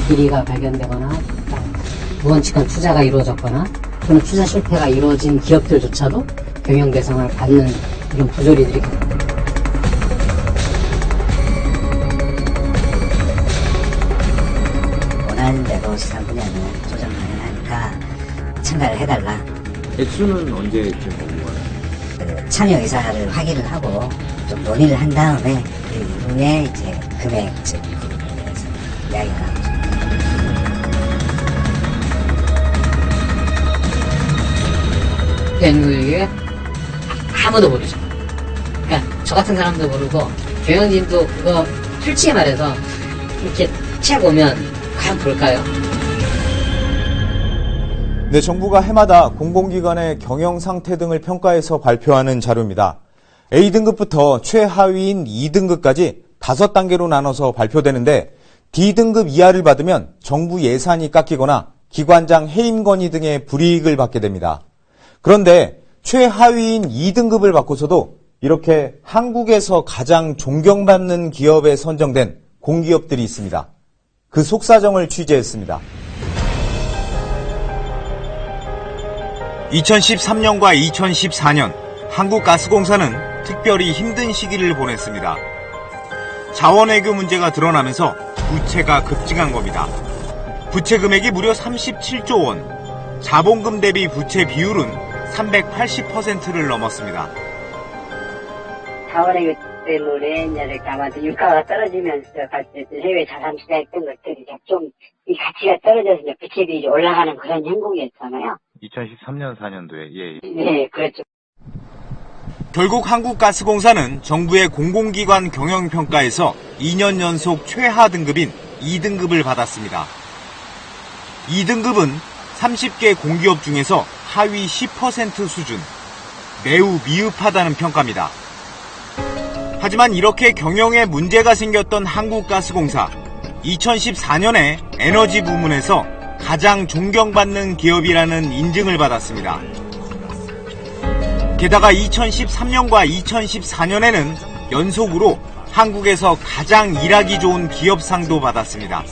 비리가 발견되거나 무원칙한 투자가 이루어졌거나 또는 투자 실패가 이루어진 기업들조차도 경영 대상을 받는 이런 부조리들이 원하는 대로 시장 분야는 조정 가능하니까 참가를 해달라. 대출은 언제쯤 오는 거예요? 참여 의사를 확인을 하고 좀 논의를 한 다음에 그 이후에 이제 금액 부분에 대해서 이야기를 하고 있습니다. 된 아무도 모르죠. 그러니까 저 같은 사람도 모르고 경영진도 그거 솔직히 말해서 이렇게 채보면 과연 볼까요? 네, 정부가 해마다 공공기관의 경영 상태 등을 평가해서 발표하는 자료입니다. A등급부터 최하위인 2등급까지 5단계로 나눠서 발표되는데 D등급 이하를 받으면 정부 예산이 깎이거나 기관장 해임 건의 등의 불이익을 받게 됩니다. 그런데 최하위인 2등급을 받고서도 이렇게 한국에서 가장 존경받는 기업에 선정된 공기업들이 있습니다. 그 속사정을 취재했습니다. 2013년과 2014년 한국가스공사는 특별히 힘든 시기를 보냈습니다. 자원외교 문제가 드러나면서 부채가 급증한 겁니다. 부채 금액이 무려 37조 원, 자본금 대비 부채 비율은 380%를 넘었습니다. 자원외교 때문에 이제 아마도 유가가 떨어지면서 해외 자산 투자했던 것들이 좀 이 가치가 떨어져서 이제 부채 비율이 올라가는 그런 형국이었잖아요. 2013년, 4년도에, 예. 네, 그렇죠. 결국 한국가스공사는 정부의 공공기관 경영평가에서 2년 연속 최하 등급인 2등급을 받았습니다. 2등급은 30개 공기업 중에서 하위 10% 수준, 매우 미흡하다는 평가입니다. 하지만 이렇게 경영에 문제가 생겼던 한국가스공사, 2014년에 에너지 부문에서 가장 존경받는 기업이라는 인증을 받았습니다. 게다가 2013년과 2014년에는 연속으로 한국에서 가장 일하기 좋은 기업상도 받았습니다.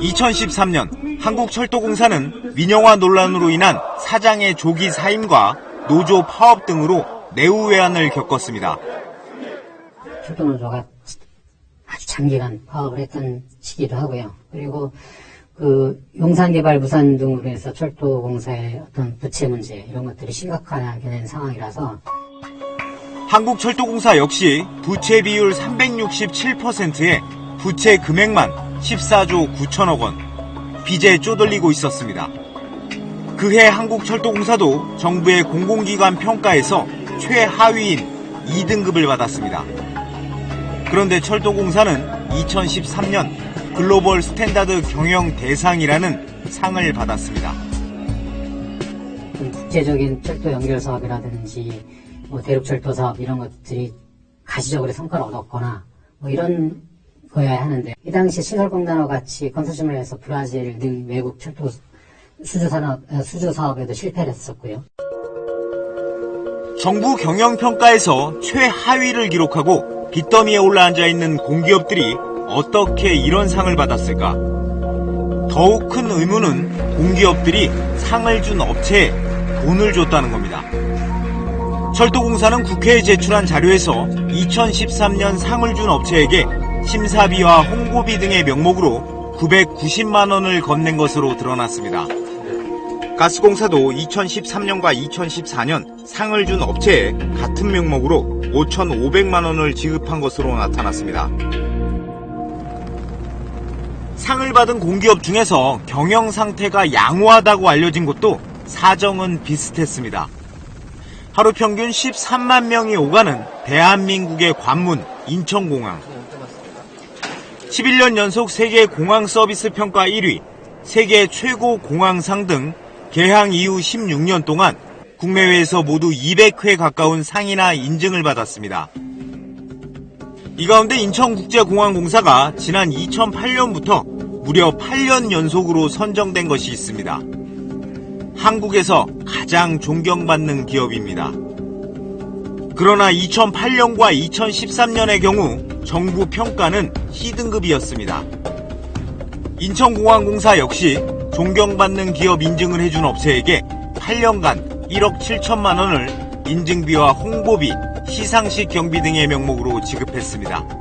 2013년 한국철도공사는 민영화 논란으로 인한 사장의 조기 사임과 노조 파업 등으로 내후외환을 겪었습니다. 철도노조가 아주 장기간 파업을 했던 시기도 하고요. 그리고 그 용산개발 부산 등으로 해서 철도공사의 어떤 부채 문제 이런 것들이 심각하게 된 상황이라서 한국철도공사 역시 부채 비율 367%에 부채 금액만 14조 9천억 원, 빚에 쪼들리고 있었습니다. 그해 한국철도공사도 정부의 공공기관 평가에서 최하위인 2등급을 받았습니다. 그런데 철도공사는 2013년 글로벌 스탠다드 경영 대상이라는 상을 받았습니다. 국제적인 철도 연결 사업이라든지 뭐 대륙철도 사업 이런 것들이 가시적으로 성과를 얻었거나 뭐 이런 거여야 하는데 이 당시 시설공단과 같이 컨소시엄을 해서 브라질 등 외국 철도 수주 사업에도 실패를 했었고요. 정부 경영평가에서 최하위를 기록하고 빚더미에 올라앉아 있는 공기업들이 어떻게 이런 상을 받았을까? 더욱 큰 의문은 공기업들이 상을 준 업체에 돈을 줬다는 겁니다. 철도공사는 국회에 제출한 자료에서 2013년 상을 준 업체에게 심사비와 홍보비 등의 명목으로 990만 원을 건넨 것으로 드러났습니다. 가스공사도 2013년과 2014년 상을 준 업체에 같은 명목으로 5,500만 원을 지급한 것으로 나타났습니다. 상을 받은 공기업 중에서 경영 상태가 양호하다고 알려진 곳도 사정은 비슷했습니다. 하루 평균 13만 명이 오가는 대한민국의 관문 인천공항. 11년 연속 세계 공항 서비스 평가 1위, 세계 최고 공항상 등 개항 이후 16년 동안 국내외에서 모두 200회 가까운 상이나 인증을 받았습니다. 이 가운데 인천국제공항공사가 지난 2008년부터 무려 8년 연속으로 선정된 것이 있습니다. 한국에서 가장 존경받는 기업입니다. 그러나 2008년과 2013년의 경우 정부 평가는 C등급이었습니다. 인천공항공사 역시 존경받는 기업 인증을 해준 업체에게 8년간 1억 7천만 원을 인증비와 홍보비, 시상식 경비 등의 명목으로 지급했습니다.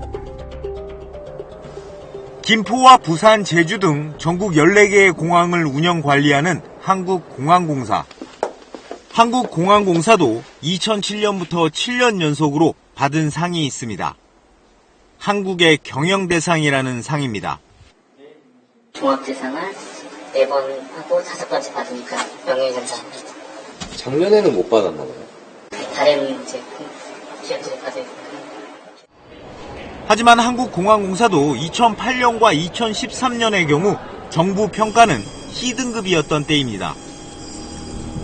김포와 부산, 제주 등 전국 14개의 공항을 운영 관리하는 한국공항공사. 한국공항공사도 2007년부터 7년 연속으로 받은 상이 있습니다. 한국의 경영대상이라는 상입니다. 종합대상을 4번 하고 5번째 받으니까 명예훼손자입니다. 작년에는 못 받았나 봐요. 다른 이제 기업들이 받을 하지만 한국공항공사도 2008년과 2013년의 경우 정부 평가는 C등급이었던 때입니다.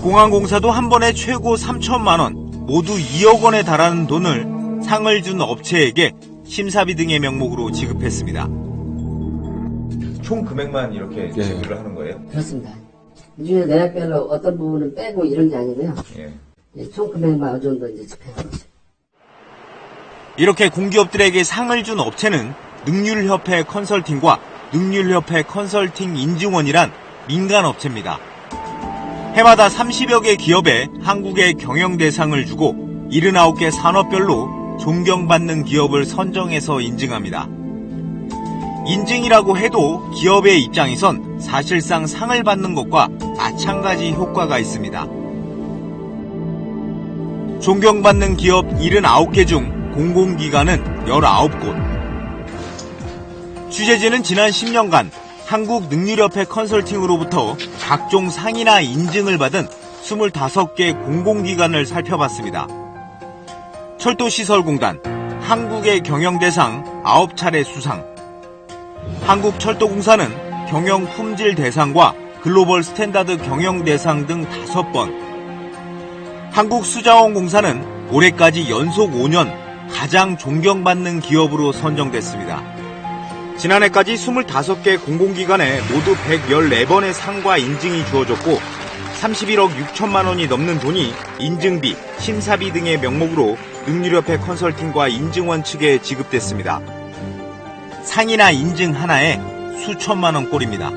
공항공사도 한 번에 최고 3천만 원, 모두 2억 원에 달하는 돈을 상을 준 업체에게 심사비 등의 명목으로 지급했습니다. 총 금액만 이렇게 지급을 하는 거예요? 그렇습니다. 이 중에 내역별로 어떤 부분은 빼고 이런 게 아니고요. 예. 총 금액만 어느 정도 이제 집행하고 있어요. 이렇게 공기업들에게 상을 준 업체는 능률협회 컨설팅과 능률협회 컨설팅 인증원이란 민간업체입니다. 해마다 30여 개 기업에 한국의 경영대상을 주고 79개 산업별로 존경받는 기업을 선정해서 인증합니다. 인증이라고 해도 기업의 입장에선 사실상 상을 받는 것과 마찬가지 효과가 있습니다. 존경받는 기업 79개 중 공공기관은 19곳. 취재진은 지난 10년간 한국능률협회 컨설팅으로부터 각종 상이나 인증을 받은 25개 공공기관을 살펴봤습니다. 철도시설공단, 한국의 경영대상 9차례 수상, 한국철도공사는 경영품질대상과 글로벌 스탠다드 경영대상 등 5번, 한국수자원공사는 올해까지 연속 5년 가장 존경받는 기업으로 선정됐습니다. 지난해까지 25개 공공기관에 모두 114번의 상과 인증이 주어졌고 31억 6천만 원이 넘는 돈이 인증비, 심사비 등의 명목으로 능률협회 컨설팅과 인증원 측에 지급됐습니다. 상이나 인증 하나에 수천만 원 꼴입니다.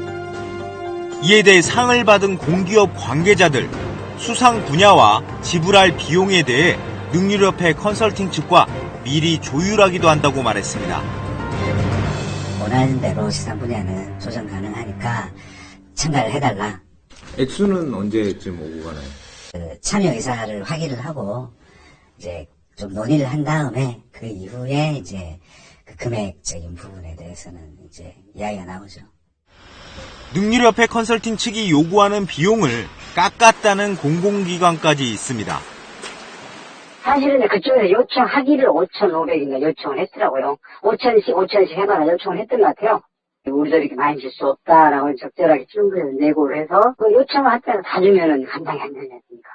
이에 대해 상을 받은 공기업 관계자들, 수상 분야와 지불할 비용에 대해 능률협회 컨설팅 측과 미리 조율하기도 한다고 말했습니다. 원하는 대로 시상 분야는 조정 가능하니까 참가를 해달라. 액수는 언제쯤 오고 가나요? 참여 의사를 확인을 하고 이제 좀 논의를 한 다음에 그 이후에 이제 그 금액적인 부분에 대해서는 이제 이야기가 나오죠. 능률협회 컨설팅 측이 요구하는 비용을 깎았다는 공공기관까지 있습니다. 사실은 그쪽에서 요청하기를 5,500인가 요청을 했더라고요. 5,000씩 해마다 요청을 했던 것 같아요. 우리도 이렇게 많이 줄 수 없다라고 적절하게 충분히 내고를 해서 그 요청을 할 때는 다 주면은 감당이 안 되지 않습니까?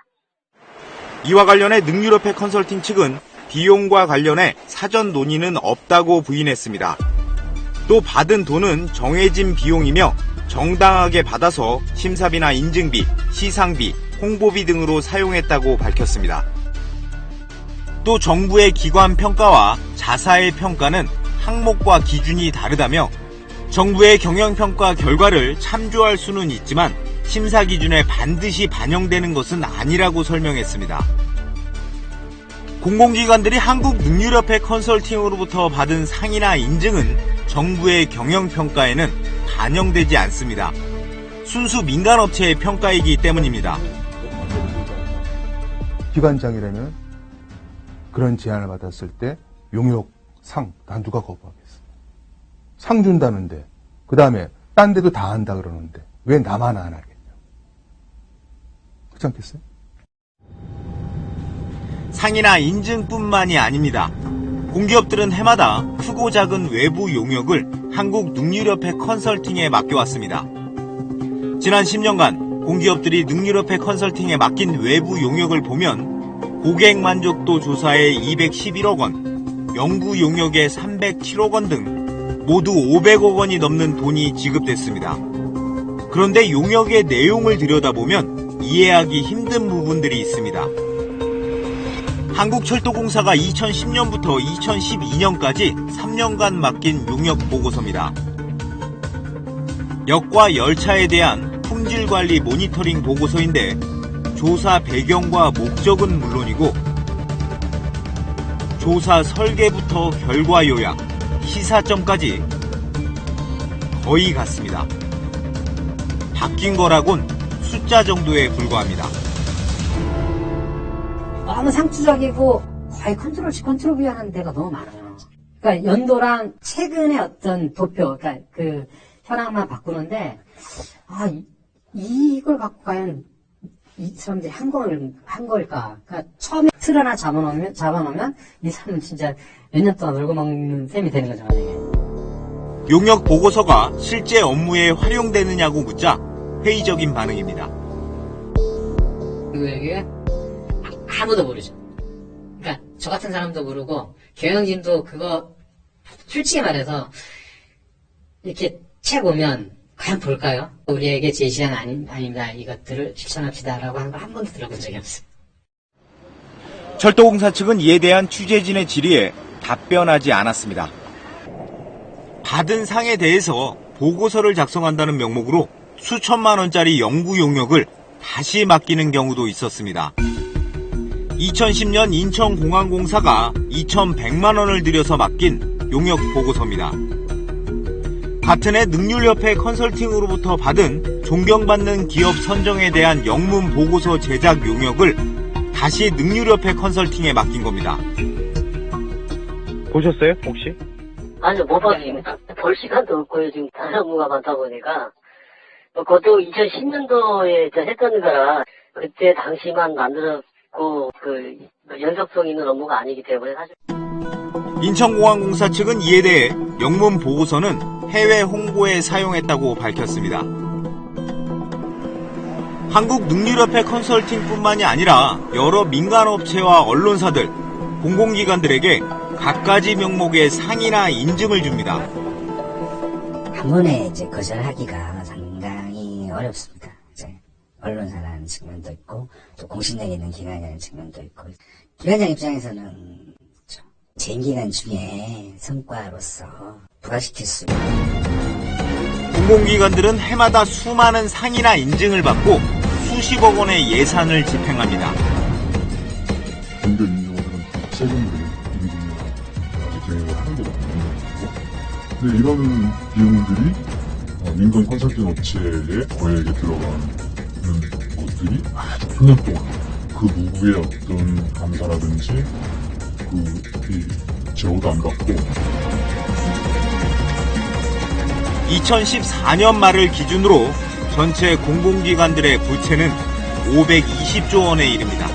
이와 관련해 능률협회 컨설팅 측은 비용과 관련해 사전 논의는 없다고 부인했습니다. 또 받은 돈은 정해진 비용이며 정당하게 받아서 심사비나 인증비, 시상비, 홍보비 등으로 사용했다고 밝혔습니다. 또 정부의 기관 평가와 자사의 평가는 항목과 기준이 다르다며 정부의 경영평가 결과를 참조할 수는 있지만 심사 기준에 반드시 반영되는 것은 아니라고 설명했습니다. 공공기관들이 한국능률협회 컨설팅으로부터 받은 상이나 인증은 정부의 경영평가에는 반영되지 않습니다. 순수 민간업체의 평가이기 때문입니다. 기관장이라면 그런 제안을 받았을 때 용역, 상, 난 누가 거부하겠어. 상 준다는데 그 다음에 딴 데도 다 한다 그러는데 왜 나만 안 하겠냐. 그렇지 않겠어요? 상이나 인증뿐만이 아닙니다. 공기업들은 해마다 크고 작은 외부 용역을 한국능률협회 컨설팅에 맡겨왔습니다. 지난 10년간 공기업들이 능률협회 컨설팅에 맡긴 외부 용역을 보면 고객 만족도 조사에 211억 원, 연구 용역에 307억 원 등 모두 500억 원이 넘는 돈이 지급됐습니다. 그런데 용역의 내용을 들여다보면 이해하기 힘든 부분들이 있습니다. 한국철도공사가 2010년부터 2012년까지 3년간 맡긴 용역 보고서입니다. 역과 열차에 대한 품질관리 모니터링 보고서인데 조사 배경과 목적은 물론이고 조사 설계부터 결과 요약, 시사점까지 거의 같습니다. 바뀐 거라곤 숫자 정도에 불과합니다. 너무 상투적이고 거의 컨트롤 C, 컨트롤 V 하는 데가 너무 많아요. 그러니까 연도랑 최근의 어떤 도표, 그러니까 그 현황만 바꾸는데, 이걸 갖고 과연 이 사람들이 한 걸까? 그러니까 처음에 틀 하나 잡아놓으면 이 사람은 진짜 몇 년 동안 놀고 먹는 셈이 되는 거죠, 만약에. 용역 보고서가 실제 업무에 활용되느냐고 묻자 회의적인 반응입니다. 그게 아무도 모르죠. 그러니까 저 같은 사람도 모르고 경영진도 그거 솔직히 말해서 이렇게 책 오면 과연 볼까요? 우리에게 제시한 아닙니다. 이것들을 실천합시다라고 하는 거 한 번도 들어본 적이 없어요. 철도공사 측은 이에 대한 취재진의 질의에 답변하지 않았습니다. 받은 상에 대해서 보고서를 작성한다는 명목으로 수천만 원짜리 연구 용역을 다시 맡기는 경우도 있었습니다. 2010년 인천공항공사가 2,100만 원을 들여서 맡긴 용역 보고서입니다. 같은 해 능률협회 컨설팅으로부터 받은 존경받는 기업 선정에 대한 영문 보고서 제작 용역을 다시 능률협회 컨설팅에 맡긴 겁니다. 보셨어요, 혹시? 아니요, 못 봤습니다. 볼 시간도 없고요. 지금 다른 업무가 많다 보니까. 그것도 2010년도에 했던 거라 그때 당시만 만들었고 연속성 있는 업무가 아니기 때문에 사실. 인천공항공사 측은 이에 대해 영문 보고서는 해외 홍보에 사용했다고 밝혔습니다. 한국능률협회 컨설팅뿐만이 아니라 여러 민간업체와 언론사들, 공공기관들에게 갖가지 명목의 상이나 인증을 줍니다. 한 번에 이제 거절하기가 상당히 어렵습니다. 이제 언론사라는 측면도 있고 또 공신력이 있는 기관이라는 측면도 있고 기관장 입장에서는 재임 기간 중에 성과로서 부각시킬 수 있는 공공기관들은 해마다 수많은 상이나 인증을 받고 수십억 원의 예산을 집행합니다. 공개 민주화들은 세금들이 집행을 하는 것 같거든요. 근데 이런 비용들이 민간 컨설팅 업체의 거액에 들어가는 것들이 아주 수년 동안 그 누구의 어떤 감사라든지 제어도 안 받고 2014년 말을 기준으로 전체 공공기관들의 부채는 520조 원에 이릅니다.